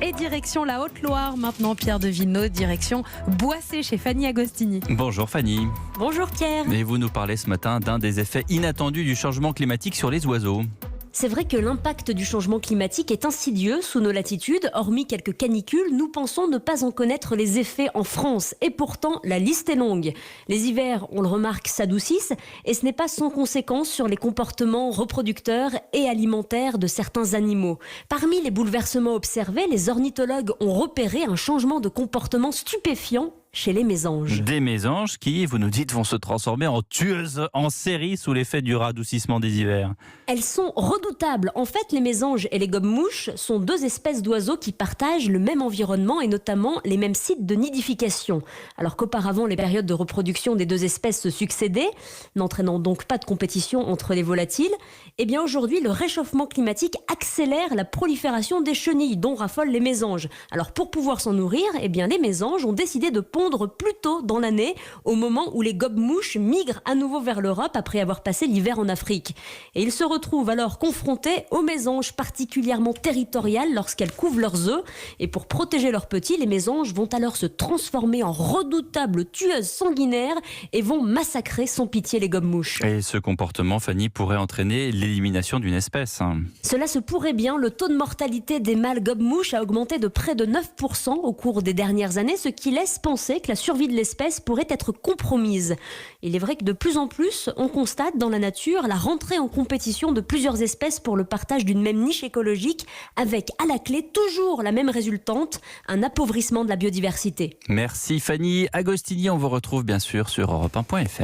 Et direction la Haute-Loire, maintenant Pierre de Villeneuve, direction Boissé chez Fanny Agostini. Bonjour Fanny. Bonjour Pierre. Et vous nous parlez ce matin d'un des effets inattendus du changement climatique sur les oiseaux. C'est vrai que l'impact du changement climatique est insidieux sous nos latitudes. Hormis quelques canicules, nous pensons ne pas en connaître les effets en France. Et pourtant, la liste est longue. Les hivers, on le remarque, s'adoucissent. Et ce n'est pas sans conséquence sur les comportements reproducteurs et alimentaires de certains animaux. Parmi les bouleversements observés, les ornithologues ont repéré un changement de comportement stupéfiant chez les mésanges. Des mésanges qui, vous nous dites, vont se transformer en tueuses en série sous l'effet du radoucissement des hivers. Elles sont redoutables. En fait, les mésanges et les gobe-mouches sont deux espèces d'oiseaux qui partagent le même environnement et notamment les mêmes sites de nidification. Alors qu'auparavant, les périodes de reproduction des deux espèces se succédaient, n'entraînant donc pas de compétition entre les volatiles, eh bien aujourd'hui, le réchauffement climatique accélère la prolifération des chenilles dont raffolent les mésanges. Alors pour pouvoir s'en nourrir, eh bien les mésanges ont décidé de pondre plus tôt dans l'année, au moment où les gobe-mouches migrent à nouveau vers l'Europe après avoir passé l'hiver en Afrique. Et ils se retrouvent alors confrontés aux mésanges particulièrement territoriales lorsqu'elles couvent leurs œufs. Et pour protéger leurs petits, les mésanges vont alors se transformer en redoutables tueuses sanguinaires et vont massacrer sans pitié les gobe-mouches. Et ce comportement, Fanny, pourrait entraîner l'élimination d'une espèce. Cela se pourrait bien. Le taux de mortalité des mâles gobe-mouches a augmenté de près de 9% au cours des dernières années, ce qui laisse penser que la survie de l'espèce pourrait être compromise. Il est vrai que de plus en plus, on constate dans la nature la rentrée en compétition de plusieurs espèces pour le partage d'une même niche écologique, avec à la clé toujours la même résultante, un appauvrissement de la biodiversité. Merci Fanny Agostini, on vous retrouve bien sûr sur europe1.fr.